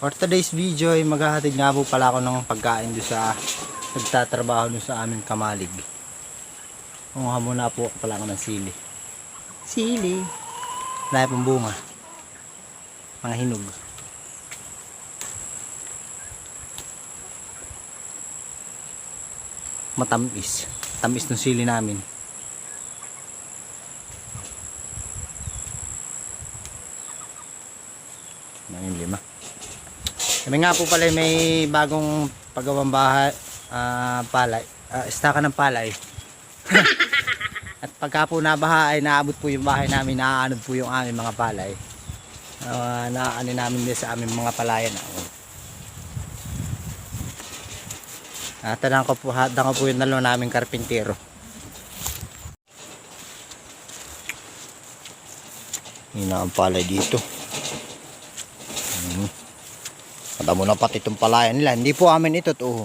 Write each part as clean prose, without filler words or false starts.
For today's video ay maghahatid nga po pala ako ng pagkain doon sa nagtatrabaho doon sa aming kamalig. Kumuha muna po pala ako ng sili. Sili. Wala pong bunga. Mga hinog. Matamis. Tamis ng sili namin. Ngayon 5. Kami nga po pala may bagong paggawang bahay, palay, istaka ng palay. At pagka po nabaha ay naabot po yung bahay namin, naaanod po yung aming mga palay. Naaani namin din sa aming mga palayan. Tadaan ko po yung dalawa naming karpintero. Yun na ang palay dito. Damo na pati itong palayan nila. Hindi po amin ito to.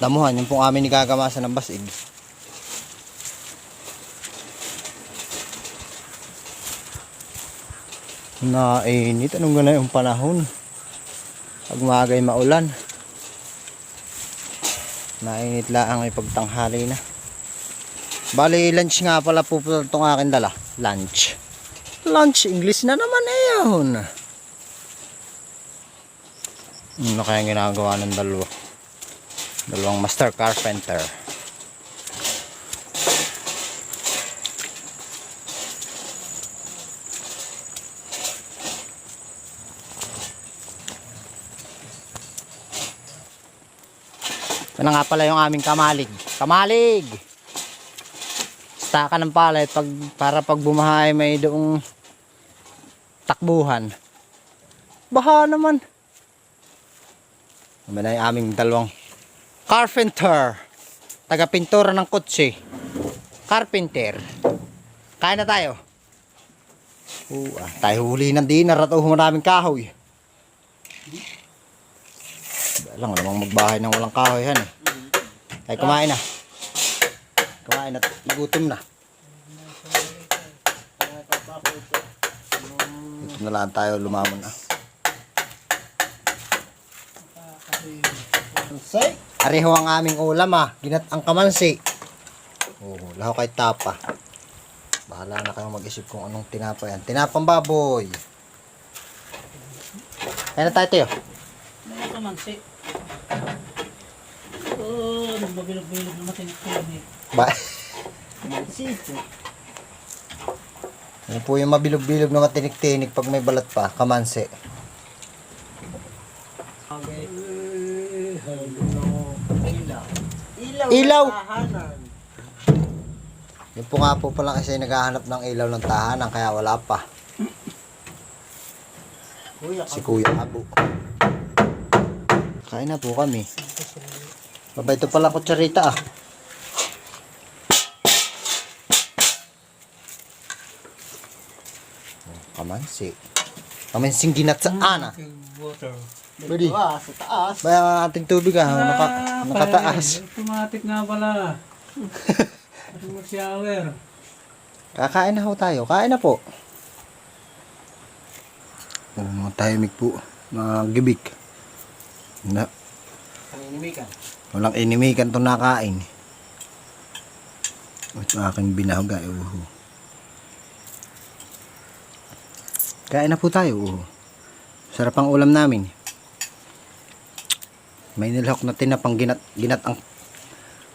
Damuhan yung pong amin igagamasan ng basig. Nainit. Anong gana yung panahon? Pag maagay maulan. Nainit lang ay pagtanghali na. Bali lunch nga pala po itong akin dala. Lunch. Lunch. English na naman eh yun. Ano kaya ginagawa ng dalawang master carpenter? Ito na nga pala yung aming kamalig. Kamalig! Staka ng palay para pag bumahay may doong takbuhan. Baha naman. Naman ay aming dalawang carpenter. Taga-pintura ng kotse. Carpenter. Kain na tayo. Tayo huli ng dinner at maraming kahoy. Alam nga namang magbahay ng walang kahoy yan eh. Tayo kumain na. Kumain at gutom na. Ito na lang tayo lumamon na. Areho ang aming ulam ginat ang kamansi. Laho kay tapa. Bahala na kayong mag-isip kung anong tinapa yan. Tinapang baboy. Kaya na tayo tayo. Kamansi. Mabilog-bilog na matinik-tinik. Ba? Yan po yung mabilog-bilog na matinik-tinik pag may balat pa. Kamansi. Ilaw. Yun po nga po pala kasi naghahanap ng ilaw ng tahanan kaya wala pa. Si Kuya Abu. Kain na po kami. Baba ito pala kutsarita Kamansi. Kamansing ginat sa ana. Pwede. Sa taas. Baya ating tubig nakataas. Automatic nga pala. Mag-shower. Kakain na ho tayo. Kain na po. Mga tahimik po. Mga gibik. Walang inimikan itong nakain. Ito aking binahuga. Kain na po tayo. Sarap ang ulam namin. May nilahok na tinapang ginat ang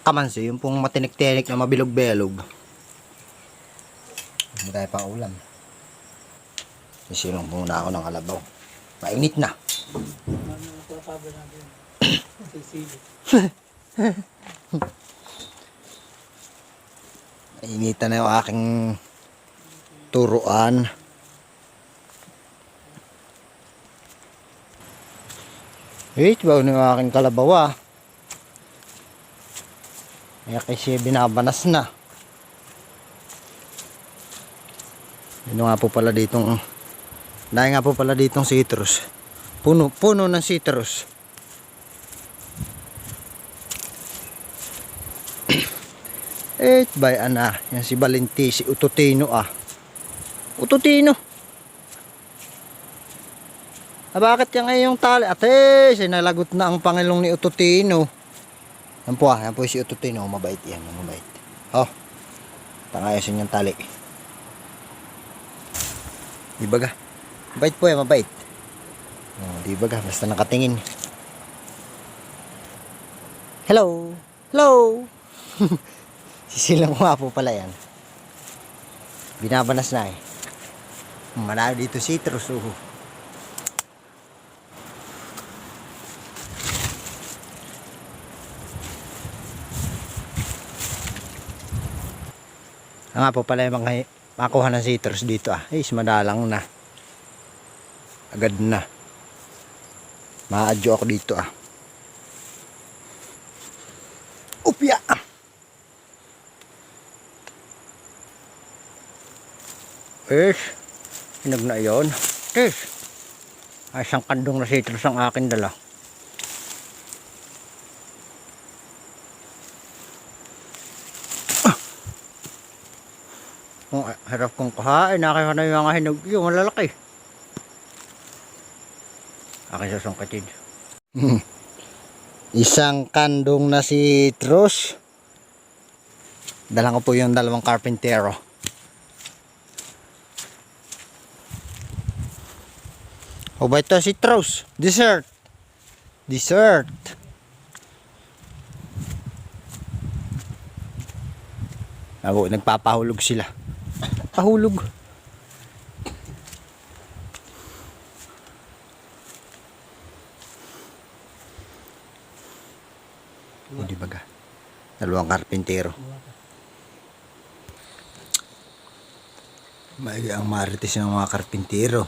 kamansi. Yung pong matinik-tinik na mabilog-belog. Hindi tayo pang ulam. Isilong muna ako ng kalabaw. Mainit na. Initan na yung aking turuan. Wait, bago na yung aking kalabaw Kaya kasi binabanas na. Yun nga po pala ditong dahil nga po pala ditong citrus. Puno ng citrus. By yan si Valenti, si Ututino Ututino. Bakit yan ay yung tali? Ate, sinalagot na ang Pangilong ni Ututino. Yan po si Ututino. Mabait yan, mabait. Oh, tangayasin yung tali. Di ba ga? Mabait po yan, mabait. Oh, di ba ga? Basta nakatingin. Hello! Hello! Sisilang ko nga po pala yan. Binabanas na eh. Manalo dito citrus. Nga po pala yung mga makuha ng citrus dito madalang na. Agad na. Ma-adyo ako dito Upya! Hinag na yun. Isang kandong na citrus ang akin dala. Kung harap kong kahain, nakaya na yung mga hinog yung malalaki. Akin sasungkitin. Isang kandong na citrus. Dala ko po yung dalawang karpintero. O ba ito citrus? Dessert. Dessert. Nagpapahulog sila. Pahulog. O di baga. Dalawang karpintero. May ang marites ng mga karpintero.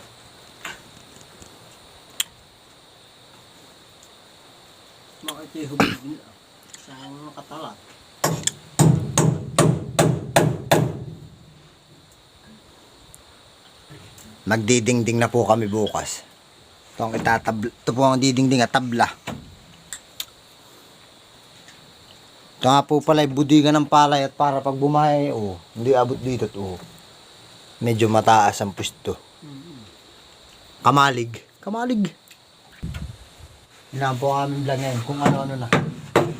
Makikihubog din sa mga katalat. Magdidingding na po kami bukas. Ito po ang didingding at tabla. Ito nga po pala budigan ng palay at para pag bumahay, hindi abot dito medyo mataas ang pwesto. Kamalig. Yun po ang aming vlog ngayon kung ano-ano na.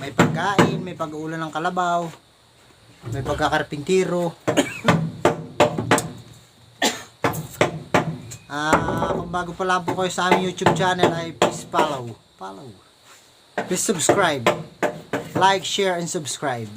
May pagkain, may pag-uulan ng kalabaw, may pagkakarpintiro. Kung bago pa lang po kayo sa aming YouTube channel ay please follow. Please subscribe. Like, share, and subscribe.